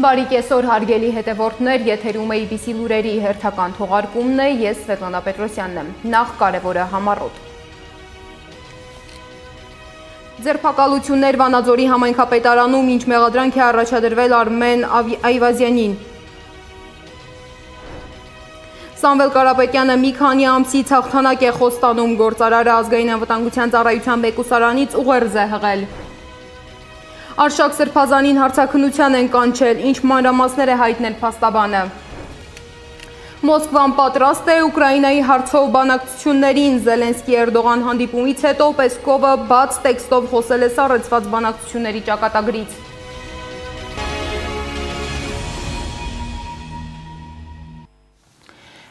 Բարի կեսօր հարգելի հետևորդներ, եթերում է IBC լուրերի հերթական թողարկումն է, ես Սվետլանա Պետրոսյանն եմ, նախ կարևորը համառոտ։ Ձերբակալություններ Վանաձորի համայնքապետարանում, ինչ մեղադրանք է առաջադրվել Արմեն Այվազյանին։ Սամվել Կարապետյանը մի քանի ամսից հաղթանակ է խոստանում, գործարարը ազգային անվտանգության ծառայության մեկուսարանից ուղերձ է հղել։ Արշակ Սրբազանին հարցաքննության են կանչել, ինչ մանրամասներ է հայտնել փաստաբանը։ Մոսկվան պատրաստ է Ուկրաինայի հարցով բանակցություններին, Զելենսկի-Էրդողան հանդիպումից հետո Պեսկովը բաց տեքստով խոսել է սառեցված բանակցությունների ճակատագրից։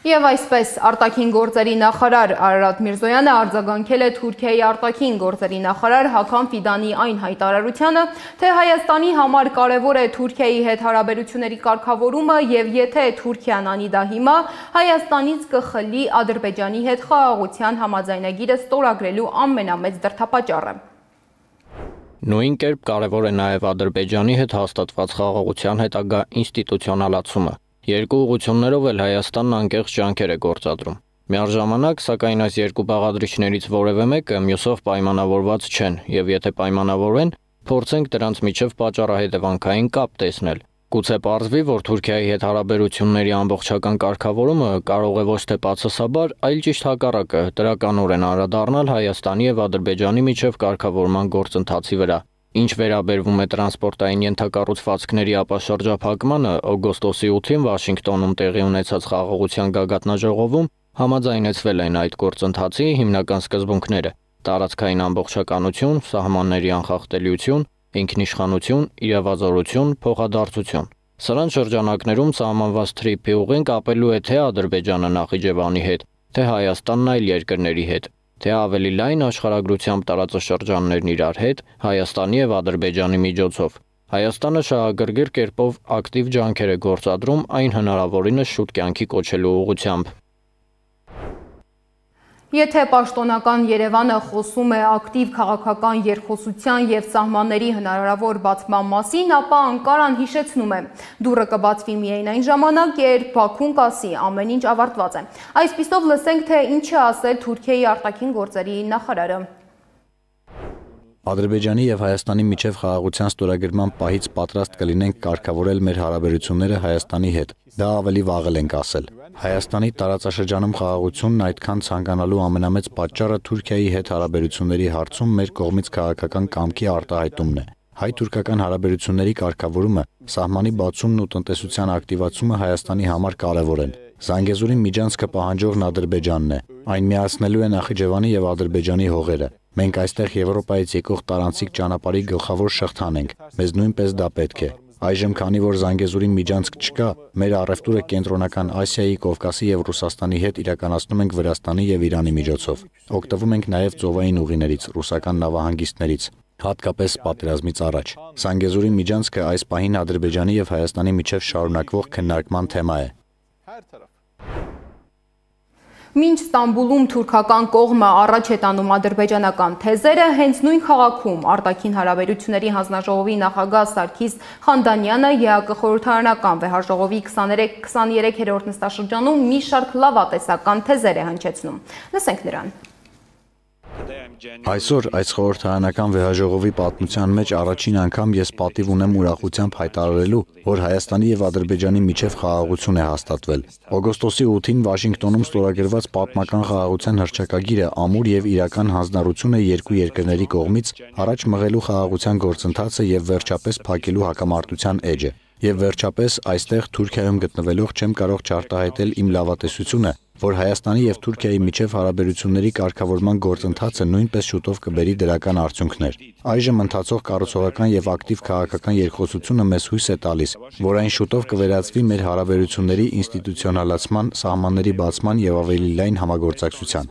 Եվ այսպես արտաքին գործերի նախարար Արարատ Միրզոյանը արձագանքել է Թուրքիայի արտաքին գործերի նախարար Հական Ֆիդանի այն հայտարարությանը, թե Հայաստանի համար կարևոր է Թուրքիայի հետ հարաբերությունների կարգավորումը եւ եթե Թուրքիան անի դա հիմա, Հայաստանից կխլի Ադրբեջանի հետ խաղաղության համաձայնագիրը ստորագրելու ամենամեծ դրդապատճառը։ Նույն կերպ կարևոր է նաև Ադրբեջանի հետ հաստատված խաղաղության հետագա ինստիտուցիոնալացումը։ Երկու ուղղություններով էլ Հայաստանն անկեղծ ջանքեր է գործադրում։ Միառժամանակ, սակայն այս երկու բաղադրիչներից որևէ մեկը մյուսով պայմանավորված չեն, եւ եթե պայմանավորվեն, փորձենք դրանց միջև պատճառահետևանքային կապ տեսնել։ Գուցե պարզվի, որ Թուրքիայի հետ հարաբերությունների ամբողջական կարգավորումը կարող է ոչ թե բացասաբար, այլ ճիշտ հակառակը դրականորեն անդրադառնալ Հայաստանի եւ Ադրբեջանի միջև կարգավորման գործընթացի վրա։ Ինչ վերաբերվում է տրանսպորտային ենթակառուցվածքների ապաշրջափակմանը, օգոստոսի 8-ին Վաշինգտոնում տեղի ունեցած խաղաղության գագաթնաժողովում համաձայնեցվել են այդ գործընթացի հիմնական սկզբունքները՝ տարածքային ամբողջականություն, սահմանների անխախտելիություն, ինքնիշխանություն, իրավազորություն, փոխադարձություն։ Սրանց շրջանակներում սահմանված թրիփի ուղին կապելու է թե Ադրբեջանը Նախիջևանի հետ, թե Հայաստանն այլ երկրների հետ, թե ավելի լայն աշխարհագրությամբ տարածաշրջաններն իրար հետ, Հայաստանի եւ Ադրբեջանի միջոցով։ Հայաստանը շահագրգիռ կերպով ակտիվ ջանքեր է գործադրում այն հնարավորինս շուտ կյանքի կոչելու ուղղությամբ։ Եթե պաշտոնական Երևանը խոսում է ակտիվ քաղաքական երկխոսության եւ սահմանների հնարավոր բացման մասին, ապա Անկարան հիշեցնում է. դուռը կբացվի միայն այն ժամանակ, երբ Բաքուն կասի ամեն ինչ ավարտված է։ Այսպիսով լսենք, թե ինչ է ասել Թուրքիայի արտաքին գործերի նախարարը։ Ադրբեջանի եւ Հայաստանի միջև խաղաղության ստորագրման պահից պատրաստ կլինենք կարգավորել մեր հարաբերությունները Հայաստանի հետ։ Դա ավելի վաղ ենք ասել։ Հայաստանի տարածաշրջանում խաղաղությունն այդքան ցանկանալու ամենամեծ պատճառը Թուրքիայի հետ հարաբերությունների հարցում մեր կողմից քաղաքական կամքի արտահայտումն է։ Հայ-թուրքական հարաբերությունների կարգավորումը, սահմանի բացումն ու տնտեսության ակտիվացումը Հայաստանի համար կարևոր են։ Զանգեզուրի միջանցքը պահանջողն Ադրբեջանն է։ Այն միացնելու է Նախիջևանի եւ Ադրբեջանի հողերը։ Մենք այստեղ Եվրոպայից եկող տարանցիկ ճանապարհի գլխավոր շղթան ենք։ Մեզ նույնպես դա պետք է։ Այժմ, քանի որ Զանգեզուրի միջանցք չկա, մեր առևտուրը Կենտրոնական Ասիայի, Կովկասի եւ Ռուսաստանի հետ իրականացնում ենք Վրաստանի եւ Իրանի միջոցով։ Օգտվում ենք նաեւ ծովային ուղիներից, ռուսական նավահանգիստներից, հատկապես պատերազմից առաջ։ Զանգեզուրի միջանցքը այս պահին Ադրբեջանի եւ Հայաստանի միջև շարունակվող քննարկման թեմա է։ Մինչ Ստամբուլում թուրքական կողմը առաջ է տանում ադրբեջանական թեզերը, հենց նույն քաղաքում արտաքին հարաբերությունների հանձնաժողովի նախագահ Սարգիս Խանդանյանը ԵԱԿ խորհրդարանական վեհաժողովի 23-րդ նստաշրջանում մի շարք լավատեսական թեզեր է հնչեցնում։ Լսենք նրան։ Այսօր այս խորհրդարանական վեհաժողովի պատմության մեջ առաջին անգամ ես պատիվ ունեմ ուրախությամբ հայտարարելու, որ Հայաստանի եւ Ադրբեջանի միջև խաղաղություն է հաստատվել։ Օգոստոսի 8-ին Վաշինգտոնում ստորագրված պատմական խաղաղության հռչակագիրը ամուր եւ իրական հանձնառություն է երկու երկրների կողմից առաջ մղելու խաղաղության գործընթացը եւ վերջապես փակելու հակամարտության էջը։ Եվ վերջապես այստեղ Թուրքիայում գտնվելով չեմ կարող չարտահայտել իմ լավատեսությունը, որ Հայաստանի եւ Թուրքիայի միջև հարաբերությունների կարգավորման գործընթացը նույնպես շուտով կբերի դրական արդյունքներ։ Այժմ ընթացող կառուցողական եւ ակտիվ քաղաքական երկխոսությունը մեզ հույս է տալիս, որ այն շուտով կվերածվի մեր հարաբերությունների ինստիտուցիոնալացման, սահմանների բացման եւ ավելի լայն համագործակցության։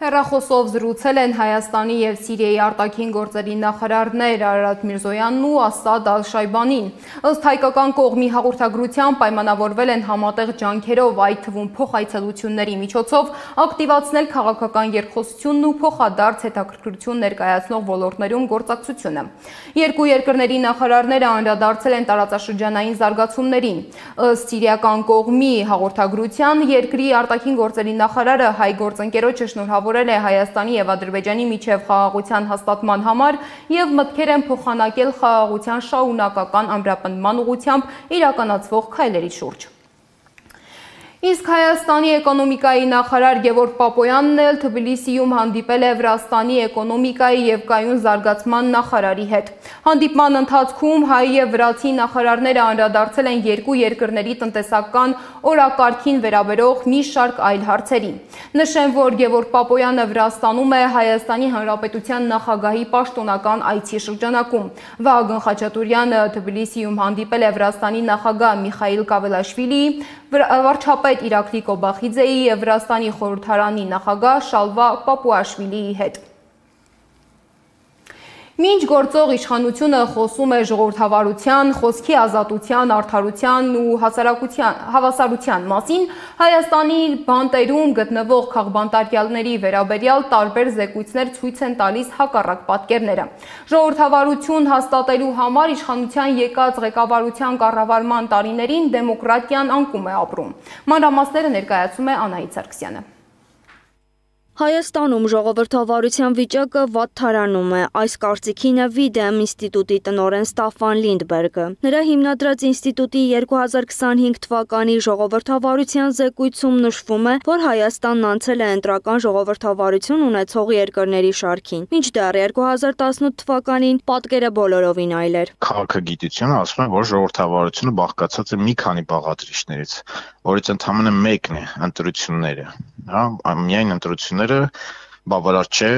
Հեռախոսով զրուցել են Հայաստանի և Սիրիայի արտաքին գործերի նախարարներ Արարատ Միրզոյանն ու Ասադ Ալ-Շայբանին։ Ըստ հայկական կողմի հաղորդագրության պայմանավորվել են համատեղ ջանքերով, այդ թվում փոխայցելությունների միջոցով ակտիվացնել քաղաքական երկխոսությունն ու փոխադարձ հետաքրքրություն ներկայացնող ոլորտներում գործակցությունը։ Երկու երկրների նախարարները անդրադարձել են տարածաշրջանային զարգացումներին։ Ըստ սիրիական կողմի հաղորդագրության երկրի արտաքին գործերի նախարարը հայ գործընկերոջը շնորհավորել է Հայաստանի և Ադրբեջանի միջև խաղաղության հաստատման համար և մտքեր են փոխանակել խաղաղության շարունակական ամրապնդման ուղղությամբ իրականացվող քայլերի շուրջ։ Իսկ Հայաստանի էկոնոմիկայի նախարար Գևորգ Պապոյանն էլ Թբիլիսիում հանդիպել է Վրաստանի էկոնոմիկայի և կայուն զարգացման նախարարի հետ։ Հանդիպման ընթացքում հայ և վրացի նախարարները անդրադարձել են երկու երկրների տնտեսական օրակարգին վերաբերող մի շարք այլ հարցերի։ Նշեմ, որ Գևորգ Պապոյանը Վրաստանում է Հայաստանի Հանրապետության նախագահի պաշտոնական այցի շրջանակում։ Վահագն Խաչատուրյանը Թբիլիսիում հանդիպել է Վրաստանի նախագահ Միխայիլ Կավելաշվիլիի, վարչապետ Իրակլի Կոբախիձեի և Վրաստանի խորհրդարանի նախագահ Շալվա Պապուաշվիլիի հետ։ Մինչ գործող իշխանությունը խոսում է ժողովրդավարության, խոսքի ազատության, արդարության ու հավասարության մասին, Հայաստանի բանտերում գտնվող քաղբանտարկյալների վերաբերյալ տարբեր զեկույցներ ցույց են տալիս հակառակ պատկերները։ Ժողովրդավարություն հաստատելու համար իշխանության եկած ղեկավարության կառավարման տարիներին դեմոկրատիան անկում է ապրում։ Մանրամասները ներկայացում է Անահիտ Սարգսյանը։ Հայաստանում ժողովրդավարության վիճակը վատթարանում է, այս կարծիքին է Վիդեմ ինստիտուտի տնօրեն Ստաֆան Լինդբերգը։ Նրա հիմնադրած ինստիտուտի 2025 թվականի ժողովրդավարության զեկույցում նշվում է, որ Հայաստանն անցել է ընտրական ժողովրդավարություն ունեցող երկրների շարքին, մինչդեռ 2018 թվականին պատկերը բոլորովին այլ էր։ Քաղաքագիտությունը ասում է, որ ժողովրդավարությունը բաղկացած է մի քանի բաղադրիչներից, որից ընդամենը մեկն է ընտրությունները, միայն ընտրությունները բավարար չէ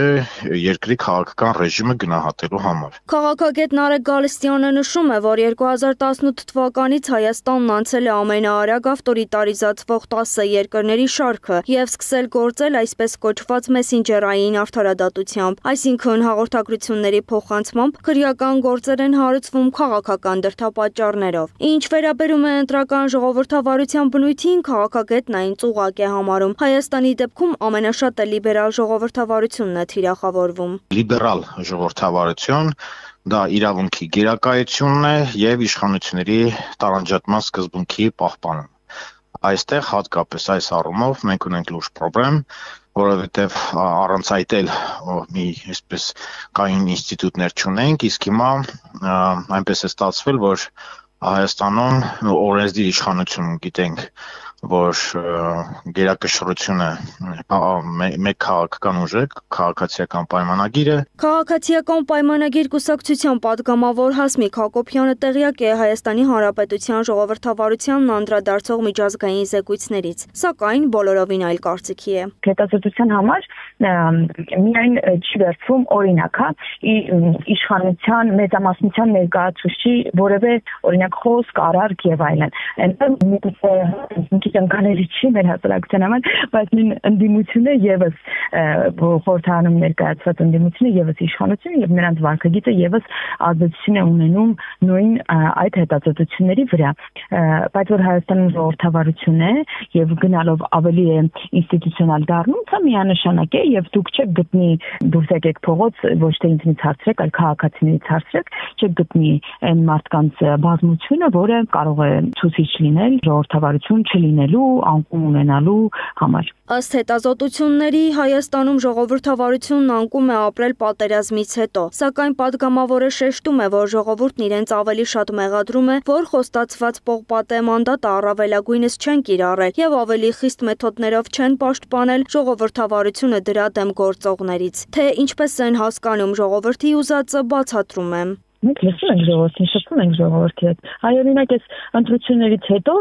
երկրի քաղաքական ռեժիմը գնահատելու համար։ Քաղաքագետ Նարեկ Գալստյանը նշում է, որ 2018 թվականից Հայաստանն անցել է ամենաարագ ավտորիտարիզացվող 10 երկրների շարքը եւ սկսել գործել այսպես կոչված մեսենջերային արդարադատությամբ, այսինքն հաղորդագրությունների փոխանցմամբ քրեական գործեր են հարուցվում քաղաքական դրդապատճառներով։ Ինչ վերաբերում է ընտրական ժողովրդավարության բնույթին, քաղաքագետն այն ծուղակ է համարում։ Հայաստանի դեպքում ամենաշատը լիբերալ ժողովրդավարությունն է թիրախավորվում։ Լիբերալ ժողովրդավարություն դա իրավունքի գերակայությունն է եւ իշխանությունների տարանջատման սկզբունքի պահպանում։ Այստեղ հատկապես այս առումով մենք ունենք լուրջ խնդրեմ, որովհետեւ առանց այդ էլ մի այսպես կայուն ինստիտուտներ չունենք, իսկ հիմա այնպես է ստացվել, որ Հայաստանում օրենսդիր իշխանություն գիտենք, որ գերակշռությունը մեկ քաղաքական ուժ է, քաղաքացիական պայմանագիրը։ Քաղաքացիական պայմանագիր կուսակցության պատգամավոր Հասմիկ Հակոբյանը տեղյակ է Հայաստանի Հանրապետության ժողովրդավարությանն անդրադարձող միջազգային զեկույցներից, սակայն բոլորովին այլ կարծիքի է։ Հետազոտության համար միայն չի վերցվում օրինակ, իշխանության մեծամասնության ներկայացուցիչի որևէ օրինակ խոսք, արարք եւ այլն։ Այնտեղ Անկաների չի մեր հասարակության համար, բայց նույն ընդդիմությունը եւս խորհրդարանում ներկայացված ընդդիմությունը եւս իշխանությունը եւ նրանց վարքագիծը եւս ազդեցություն է ունենում նույն այդ հետազոտությունների վրա, բայց որ Հայաստանում ժողովրդավարություն է եւ գնալով ավելի է ինստիտուցիոնալ դառնում, դա միանշանակ է եւ դուք չեք գտնի դուրս եկեք փողոց, ոչ թե ինձնից հարցրեք, այլ քաղաքացիներից հարցրեք, չեք գտնի այն մարդկանց բազմությունը, որը կարող է ցուցիչ լինել ժողովրդավարություն չլինելու, անկում ունենալու համար։ Ըստ հետազոտությունների Հայաստանում ժողովրդավարությունն անկում է ապրել պատերազմից հետո, սակայն պատգամավորը շեշտում է, որ ժողովուրդն իրենց ավելի շատ մեղադրում է, որ խոստացված պողպատե մանդատը առավելագույնս չեն կիրառել եւ ավելի խիստ մեթոդներով չեն պաշտպանել ժողովրդավարությունը դրա դեմ գործողներից։ Թե ինչպես են հասկանում ժողովրդի ուզածը, բացատրում եմ։ Մենք լսում ենք ժողովրդին, շփվում ենք ժողովրդի հետ։ Օրինակ այս ընտրություններից հետո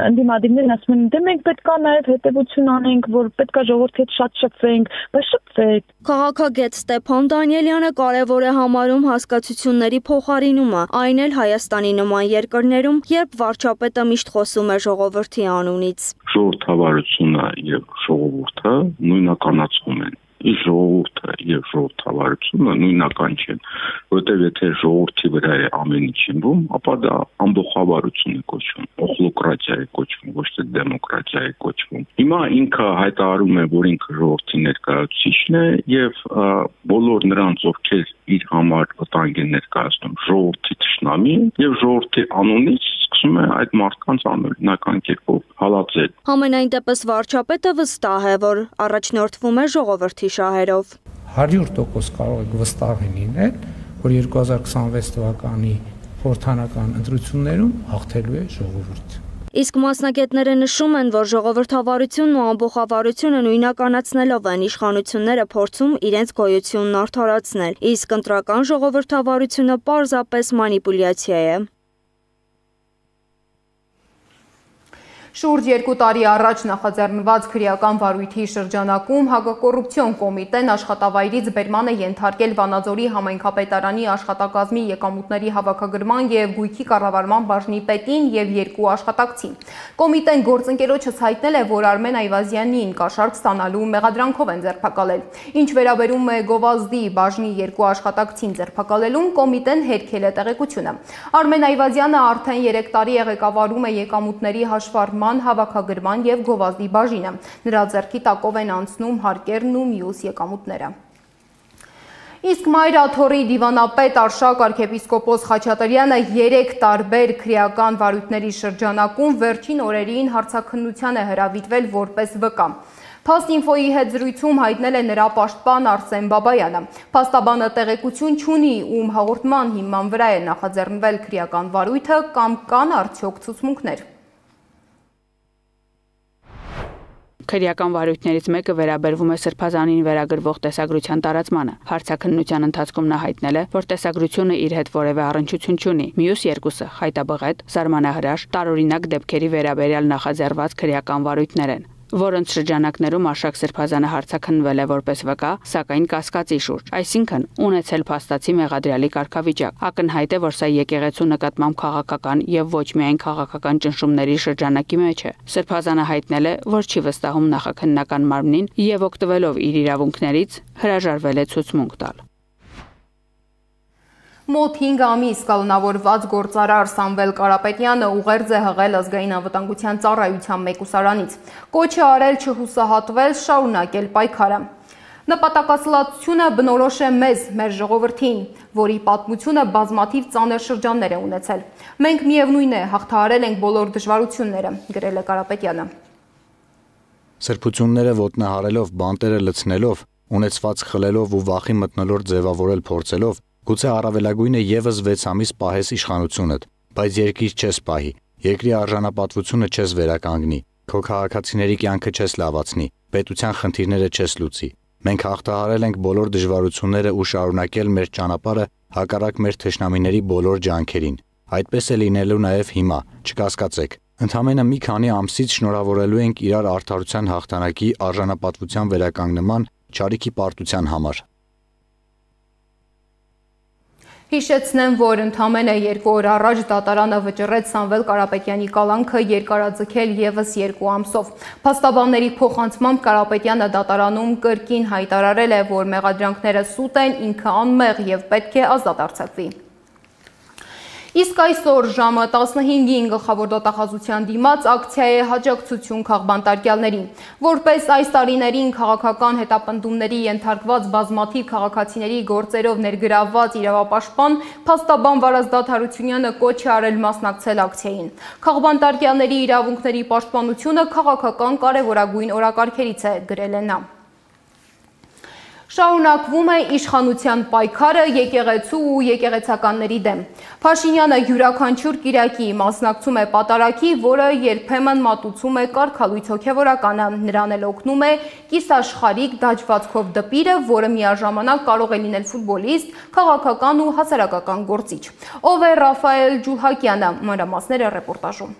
ընդդիմադիրներն ասում են, դե մենք պետք է նաև հետևություն անենք, որ պետք է ժողովրդի հետ շատ շփվենք, բայց շփվեք։ Քաղաքագետ Ստեփան Դանիելյանը կարևոր է համարում հասկացությունների փոխարինումը, այն էլ Հայաստանի նման երկրներում, երբ վարչապետը միշտ խոսում է ժողովրդի անունից։ Ժողովրդավարությունը եւ ժողովուրդը նույնականացվում են։ ժողովուրդը եւ ժողովրդավարությունը նույնական չեն, որովհետեւ եթե ժողովրդի վրա է ամեն ինչ հիմնում, ապա դա ամբողջավարություն է կոչվում, օխլոկրատիա է կոչվում, ոչ թե դեմոկրատիա է կոչվում։ Հիմա ինքը հայտարարում է, որ ինքը ժողովրդի ներկայացուցիչն է եւ բոլոր նրանց, ովքեր իր համար վտանգ են ներկայացնում, ժողովրդի թշնամի եւ ժողովրդի անունից սկսում է այդ մարդկանց անօրինական կերպով հալածել։ Համենայն դեպս վարչապետը վստահ է, որ առաջնորդվում է ժողովրդի շահերով։ 100% կարող եք վստահ լինել, որ 2026 թվականի խորհրդանական ընտրություններում հաղթելու է ժողովուրդը։ Իսկ մասնագետները նշում են, որ ժողովրդավարությունն ու ամբողջավարությունը նույնականացնելով են իշխանությունները փորձում իրենց գոյությունն արդարացնել, իսկ ընտրական ժողովրդավարությունը պարզապես մանիպուլյացիա է։ Շուրջ 2 տարի առաջ նախաձեռնված քրեական վարույթի շրջանակում հակակոռուպցիոն կոմիտեն աշխատավայրից բերման է ենթարկել Վանաձորի համայնքապետարանի աշխատակազմի եկամուտների հավաքագրման եւ գույքի կառավարման բաժնի պետին եւ 2 աշխատակցին։ Կոմիտեն գործընկերոջս հայտնել է, որ Արմեն Այվազյանին կաշառք ստանալու մեղադրանքով են ձերբակալել։ Ինչ վերաբերում է գովազդի բաժնի 2 աշխատակցին ձերբակալելուն, կոմիտեն հերքել է տեղեկությունը։ Արմեն Այվազյանը արդեն 3 տարի է ղեկավարում է եկամուտների հաշվառման, հավաքագրման եւ գովազդի բաժինը։ Նրա ձեռքի տակով են անցնում հարկերն ու մյուս եկամուտները։ Իսկ Մայրաթորի դիվանապետ Արշակ arczepiskopos Խաչատրյանը 3 տարբեր քրեական վարույթների շրջանակում վերջին օրերին հարցաքննության է հրավիրվել որպես վկա։ Փաստինֆոյի հետ զրույցում հայտնել է նրա պաշտպան Արսեն Բաբայանը։ Փաստաբանը տեղեկություն չունի, ում հաղորդման հիման վրա է նախաձեռնվել քրեական վարույթը կամ կան արդյոք ցուցմունքներ։ Քրեական վարույթներից մեկը վերաբերվում է Սրբազանին վերագրվող տեսագրության տարածմանը։ Հարցաքննության ընթացքում նա հայտնել է, որ տեսագրությունը իր հետ որևէ առնչություն չունի։ Մյուս երկուսը խայտաբղետ, զարմանահրաշ, տարօրինակ դեպքերի վերաբերյալ նախաձեռնված քրեական վարույթներ են, որոնց շրջանակներում Արշակ Սրբազանը հարցաքննվել է որպես վկա, սակայն կասկածի շուրջ, այսինքն ունեցել փաստացի մեղադրյալի կարգավիճակ։ Ակնհայտ է, որ սա եկեղեցու նկատմամբ քաղաքական եւ ոչ միայն քաղաքական ճնշումների շրջանակի մեջ է։ Սրբազանը հայտնել է, որ չի վստահում նախաքննական մարմնին եւ օգտվելով իր իրավունքներից հրաժարվել է ցուցմունք տալ։ Մոտ 5 ամիս կալանավորված գործարար Սամվել Կարապետյանը ուղերձ է հղել ազգային անվտանգության ծառայության մեկուսարանից։ Կոչ է արել չհուսահատվել, շարունակել պայքարը։ Նպատակասլացությունը բնորոշ է մեզ, մեր ժողովրդին, որի պատմությունը բազմաթիվ ծանր շրջաններ է ունեցել։ Մենք միևնույն է հաղթահարել ենք բոլոր դժվարությունները, գրել է Կարապետյանը։ Սրբությունները ոտնահարելով, բանտերը լցնելով, ունեցված խլելով ու վախի մթնոլորտ ձևավորել փորձելով, գուցե առավելագույնը եւս 6 ամիս պահես իշխանությունդ, բայց երկիր չես պահի, երկրի արժանապատվությունը չես վերականգնի, քո քաղաքացիների կյանքը չես լավացնի, պետության խնդիրները չես լուծի։ Մենք հաղթահարել ենք բոլոր դժվարությունները ու շարունակել մեր ճանապարհը հակառակ մեր թշնամիների բոլոր ջանքերին։ Այդպես է լինելու նաեւ հիմա, չկասկածեք։ Ընդամենը մի քանի ամսից շնորհավորելու ենք իրար արդարության հաղթանակի, արժանապատվության վերականգնման, չարիքի պարտության համար։ Հիշեցնեմ, որ ընդամենը 2 օր առաջ դատարանը վճռեց Սամվել Կարապետյանի կալանքը երկարաձգել եւս 2 ամսով։ Փաստաբանների փոխանցմամբ Կարապետյանը դատարանում կրկին հայտարարել է, որ մեղադրանքները սուտ են, ինքը անմեղ եւ պետք է ազատ արձակվի։ Իսկ այսօր ժամը 15-ին գլխավոր դատախազության դիմաց ակցիա է հաջակցություն քաղբանտարկյալներին։ Որպես այս տարիներին քաղաքական հետապնդումների ենթարկված բազմաթիվ քաղաքացիների գործերով ներգրավված իրավապաշտպան փաստաբան Վարազդատ Հարությունյանը կոչ է արել մասնակցել ակցիային։ Քաղբանտարկյալների իրավունքների պաշտպանությունը քաղաքական կարևորագույն օրակարգերից է, գրել է նա։ Շարունակվում է իշխանության պայքարը եկեղեցու ու եկեղեցականների դեմ։ Փաշինյանը յուրաքանչյուր կիրակի մասնակցում է պատարագի, որը երբեմն մատուցում է կարգալույց հոգևորականը, նրան էլ օգնում է կիսաշխարհիկ դաջվածքով դպիրը, որը միաժամանակ կարող է լինել ֆուտբոլիստ, քաղաքական ու հասարակական գործիչ։ Ով է Ռաֆայել Ջուլհակյանը, մանրամասները ռեպորտաժում։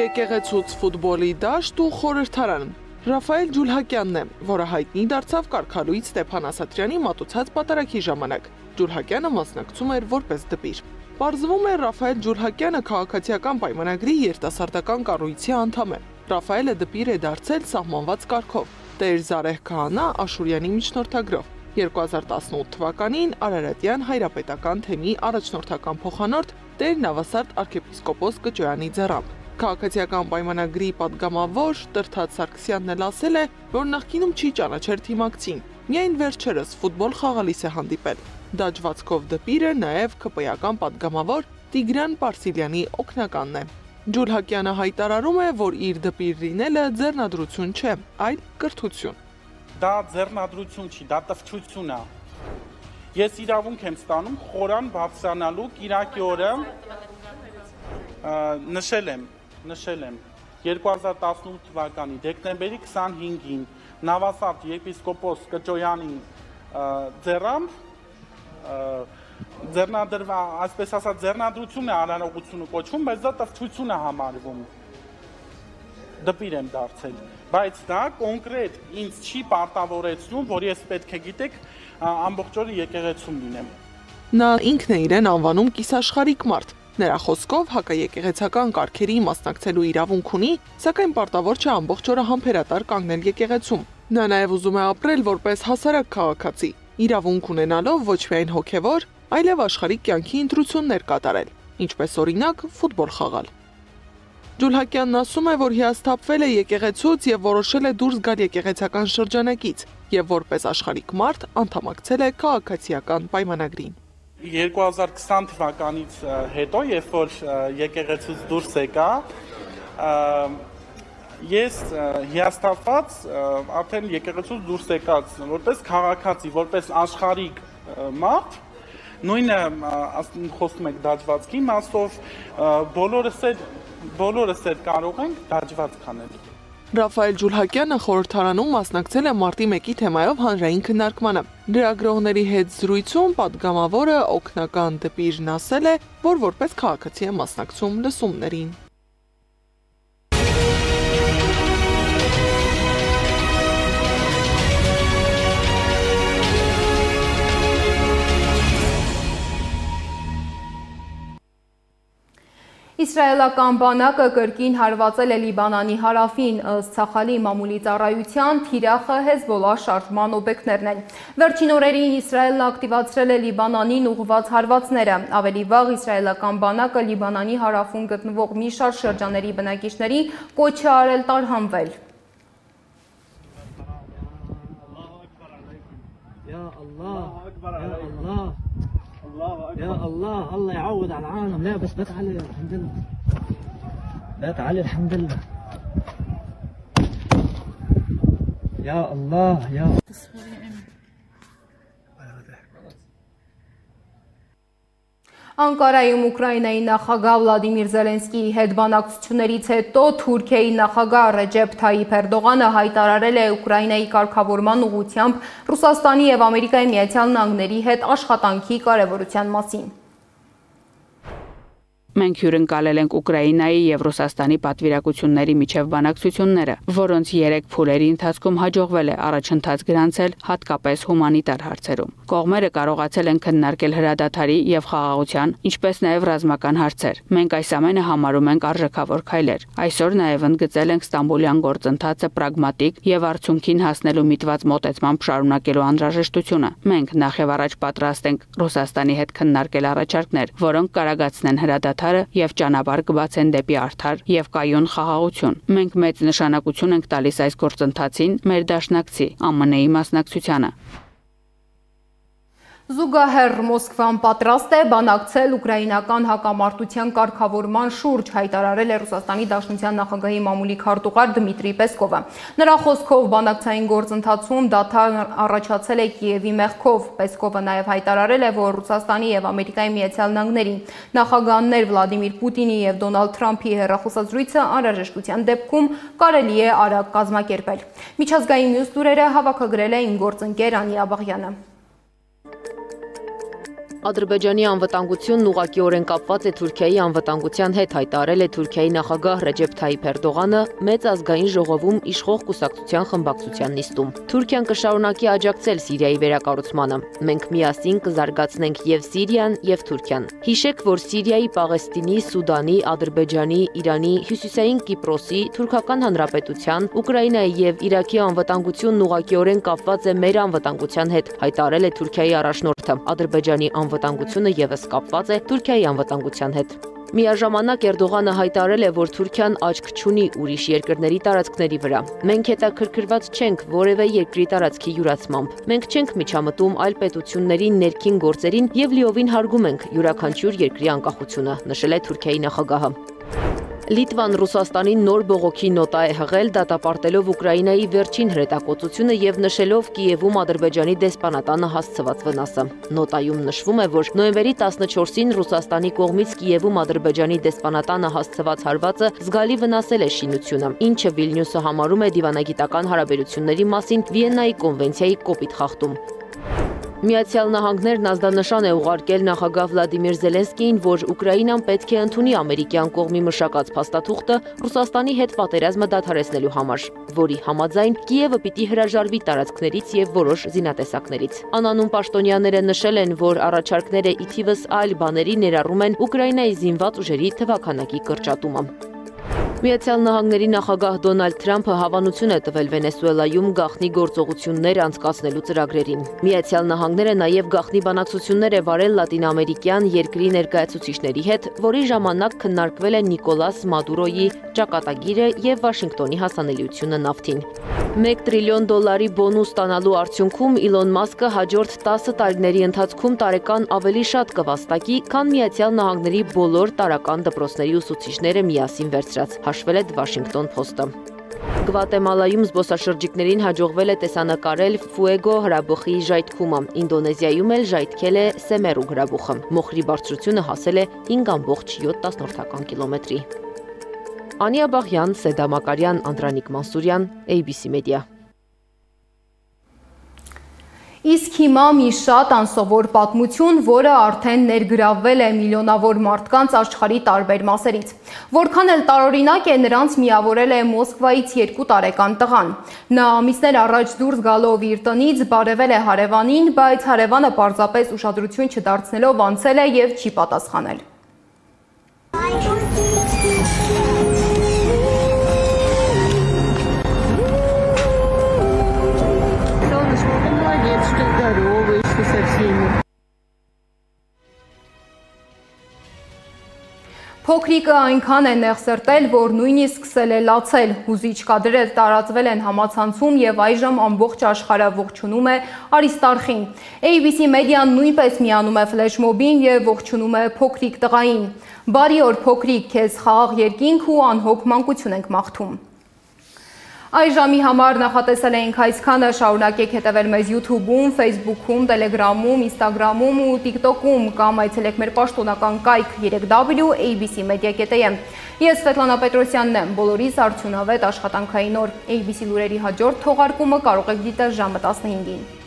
Եկեղեցուց ֆուտբոլի դաշտ ու խորհրդարան։ Ռաֆայել Ջուլհակյանն է, որը հայտնի դարձավ կարգալույց Ստեփան Ասատրյանի մատուցած պատարագի ժամանակ։ Ջուլհակյանը մասնակցում էր որպես դպիր։ Պարզվում է, Ռաֆայել Ջուլհակյանը քաղաքացիական պայմանագրի երիտասարդական կառույցի անդամ է։ Ռաֆայելը դպիր է դարձել սահմանված կարգով, Տեր Զարեհ Քահանա Աշուրյանի միջնորդագրով։ 2018 թվականին Արարատյան հայրապետական թեմի առաջնորդական փոխանորդ Տեր Նավասարդ arczepiskopos Կճոյանի ձեռամբ։ Քաղաքացիական պայմանագրի պատգամավոր Տրթած Սարգսյանն էլ ասել է, որ նախկինում չի ճանաչել թիմակցին, միայն վերջերս ֆուտբոլ խաղալիս է հանդիպել։ Դաջվածքով դպիրը նաև ԿՊ-ական պատգամավոր Տիգրան Պարսիլյանի օգնականն է։ Ջուլհակյանը հայտարարում է, որ իր դպիր լինելը ձեռնադրություն չէ, այլ կրթություն։ Դա ձեռնադրություն չի, դա տվչություն է։ Ես իրավունք եմ ստանում խորան բարձրանալու կիրակի օրը նշել եմ 2018 թվականի դեկտեմբերի 25-ին Նավասարդ եպիսկոպոս Կճոյանի ձեռամբ այսպես ասած ձեռնադրություն է արարողությունը կոչվում, բայց դա տվչություն է համարվում։ Դպիր եմ դարձել, բայց դա կոնկրետ ինձ չի պարտավորեցնում, որ ես պետք է գիտեք ամբողջ օրը եկեղեցում լինեմ։ Նա ինքն է իրեն անվանում կիսաշխարհիկ մարդ։ Նրա խոսքով հակաեկեղեցական կարգերի մասնակցելու իրավունք ունի, սակայն պարտավոր չէ ամբողջ օրը համբերատար կանգնել եկեղեցում։ Նա նաև ուզում է ապրել որպես հասարակ քաղաքացի, իրավունք ունենալով ոչ միայն հոգևոր, այլև աշխարհիկ կյանքի ընտրություններ կատարել, ինչպես օրինակ ֆուտբոլ խաղալ։ Ջուլհակյանն ասում է, որ հիասթափվել է եկեղեցուց եւ որոշել է դուրս գալ եկեղեցական շրջանակից եւ որպես աշխարհիկ մարդ անդամակցել է քաղաքացիական պայմանագրին։ 2020 թվականից հետո, երբ որ եկեղեցուց դուրս եկա, ես հիասթափված արդեն եկեղեցուց դուրս եկած որպես քաղաքացի, որպես աշխարհիկ մարդ, նույնը խոսում եք դաջվածքի մասով, բոլորս էլ կարող ենք դաջվածք անել։ Ռաֆայել Ջուլհակյանը խորհրդարանում մասնակցել է մարտի 1-ի թեմայով հանրային քննարկմանը։ Լրագրողների հետ զրույցում պատգամավորը օգնական դպիրն ասել է, որ որպես քաղաքացի է մասնակցում լսումներին։ Իսրայելական բանակը կրկին հարվածել է Լիբանանի հարավին, ըստ Ցախալի մամուլի ծառայության, թիրախը Հեզբոլլահ շարժման օբյեկտներն են։ Վերջին օրերին Իսրայելն ակտիվացրել է Լիբանանին ուղղված հարվածները։ Ավելի վաղ իսրայելական բանակը Լիբանանի հարավում գտնվող մի շարք շրջանների բնակիչների կոչ է արել տարհանվել։ يا الله الله يعوض على العالم لا بس بات علي الحمد لله بات علي الحمد لله يا الله يا Անկարայում Ուկրաինայի նախագահ Վլադիմիր Զելենսկիի հետ բանակցություններից հետո Թուրքիայի նախագահ Ռեջեփ Թայիփ Էրդողանը հայտարարել է Ուկրաինայի կարգավորման ուղղությամբ Ռուսաստանի և Ամերիկայի Միացյալ Նահանգների հետ աշխատանքի կարևորության մասին։ Մենք հյուրընկալել ենք Ուկրաինայի եւ Ռուսաստանի պատվիրակությունների միջև բանակցությունները, որոնց 3 փուլերի ընթացքում հաջողվել է առաջընթաց գրանցել հատկապես հումանիտար հարցերում։ Կողմերը կարողացել են քննարկել հրադադարի եւ խաղաղության, ինչպես նաեւ ռազմական հարցեր։ Մենք այս ամենը համարում ենք արժեքավոր քայլեր։ Այսօր նաեւ ընդգծել ենք Ստամբուլյան գործընթացը պրագմատիկ եւ արդյունքին հասնելու միտված մոտեցմամբ շարունակելու անհրաժեշտությունը։ Մենք նախ եւ առաջ պատրաստ ենք Ռուսաստանի հետ քննարկել առաջարկներ, որոնք կարագացնեն հրադադարը եւ ճանապարհ կբացեն դեպի արդար եւ կայուն խաղաղություն։ Մենք մեծ նշանակություն ենք տալիս այս գործընթացին մեր դաշնակցի ԱՄՆ-ի մասնակցությանը։ Զուգահեռ Մոսկվան պատրաստ է բանակցել ուկրաինական հակամարտության կարգավորման շուրջ, հայտարարել է Ռուսաստանի Դաշնության նախագահի մամուլի քարտուղար Դմիտրի Պեսկովը։ Նրա խոսքով բանակցային գործընթացում դադար առաջացել է Կիևի մեղքով։ Պեսկովը նաև հայտարարել է, որ Ռուսաստանի և Ամերիկայի Միացյալ Նահանգների նախագահներ Վլադիմիր Պուտինի և Դոնալդ Թրամփի հեռախոսազրույցը անհրաժեշտության դեպքում կարելի է արագ կազմակերպել։ Միջազգային մյուս լուրերը հավաքագրել է իմ գործընկեր Անի Աբաղյանը։ Ադրբեջանի անվտանգությունն ուղղակիորեն կապված է Թուրքիայի անվտանգության հետ, հայտարարել է Թուրքիայի նախագահ Ռեջեփ Թայիփ Էրդողանը մեծ ազգային ժողովում իշխող կուսակցության խմբակցության նիստում։ Թուրքիան կշարունակի աջակցել Սիրիայի վերակառուցմանը։ Մենք միասին կզարգացնենք եւ Սիրիան, եւ Թուրքիան։ Հիշեք, որ Սիրիայի, Պաղեստինի, Սուդանի, Ադրբեջանի, Իրանի, Հյուսիսային Կիպրոսի, Թուրքական Հանրապետության, Ուկրաինայի եւ Իրաքի անվտանգությունն ուղղակիորեն կապված է մեր անվտանգության հետ, հայտարարել է Թուրքիայի առաջնորդը։ Ադրբեջանի անվտանգությունը եւս կապված է Թուրքիայի անվտանգության հետ։ Միաժամանակ Էրդողանը հայտարարել է, որ Թուրքիան աչք չունի ուրիշ երկրների տարածքների վրա։ Մենք հետաքրքրված չենք որևէ երկրի տարածքի յուրացմամբ։ Մենք չենք միջամտում այլ պետությունների ներքին գործերին եւ լիովին հարգում ենք յուրաքանչյուր երկրի անկախությունը, նշել է Թուրքիայի նախագահը։ Լիտվան Ռուսաստանին նոր բողոքի նոտա է հղել, դատապարտելով Ուկրաինայի վերջին հրետակոծությունը եւ նշելով Կիևում Ադրբեջանի դեսպանատանը հասցված վնասը։ Նոտայում նշվում է, որ նոյեմբերի 14-ին Ռուսաստանի կողմից Կիևում Ադրբեջանի դեսպանատանը հասցված հարվածը զգալի վնասել է շինությունը, ինչը Վիլնյուսը համարում է դիվանագիտական հարաբերությունների մասին Վիեննայի կոնվենցիայի կոպիտ խախտում։ Միացյալ Նահանգներն ազդանշան է ուղարկել նախագահ Վլադիմիր Զելենսկիին, որ Ուկրաինան պետք է ընդունի ամերիկյան կողմի մշակած փաստաթուղթը Ռուսաստանի հետ պատերազմը դադարեցնելու համար, որի համաձայն Կիևը պիտի հրաժարվի տարածքներից եւ որոշ զինատեսակներից։ Անանուն պաշտոնյաները նշել են, որ առաջարկները ի թիվս այլ բաների ներառում են Ուկրաինայի զինված ուժերի թվաքանակի կրճատումը։ Միացյալ Նահանգների նախագահ Դոնալդ Թրամփը հավանություն է տվել Վենեսուելայում գաղտնի գործողություններ անցկացնելու ծրագրերին։ Միացյալ Նահանգները նաև գաղտնի բանակցություններ է վարել լատինամերիկյան երկրի ներկայացուցիչների հետ, որի ժամանակ քննարկվել է Նիկոլաս Մադուրոյի ճակատագիրը եւ Վաշինգտոնի հասանելիությունը նավթին։ $1 տրիլիոն բոնուս ստանալու արդյունքում Իլոն Մասկը հաջորդ 10 տարիների ընթացքում տարեկան ավելի շատ կվաստակի, քան Միացյալ Նահանգների բոլոր տարրական դպրոցների ուսուցիչները միասին վերցրած, հաշվել է Washington Post-ը։ Գվատեմալայում զբոսաշրջիկներին հաջողվել է տեսանկարել Ֆուեգո հրաբուխի ժայթքումը, Ինդոնեզիայում էլ ժայթքել է Սեմերու հրաբուխը։ Մոխրի բարձրությունը հասել է 5.7 կիլոմետրի։ Անիա Բաղյան, Սեդա Մակարյան, Անդրանիկ Մանսուրյան, ABC Media։ Իսկ հիմա մի շատ անսովոր պատմություն, որը արդեն ներգրավվել է միլիոնավոր մարդկանց աշխարհի տարբեր մասերից։ Որքան էլ տարօրինակ է, նրանց միավորել է Մոսկվայից 2 տարեկան տղան։ Նա ամիսներ առաջ դուրս գալով իր տնից բարևել է հարևանին, բայց հարևանը պարզապես ուշադրություն չդարձնելով անցել է եւ չի պատասխանել։ Փոքրիկը այնքան է նեղսրտել, որ նույնիսկ սկսել է լացել, հուզիչ կադրեր տարածվել են համացանցում եւ այժմ ամբողջ աշխարհը ողջունում է Արիստարխին։ ABC Media-ն նույնպես միանում է ֆլեշմոբին եւ ողջունում է փոքրիկ տղային։ Բարի օր փոքրիկ, քեզ խաղաղ երկինք ու անհոգ մանկություն ենք մաղթում։ Այս ժամի համար նախատեսել էինք այսքանը, շարունակեք հետևել մեզ YouTube-ում, Facebook-ում, Telegram-ում, Instagram-ում ու TikTok-ում կամ այցելեք մեր պաշտոնական կայք 3w.abcmedia.am։ Ես Սվետլանա Պետրոսյանն եմ, բոլորիս արդյունավետ աշխատանքային օր։ ABC լուրերի հաջորդ թողարկումը կարող եք դիտել ժամը 15-ին։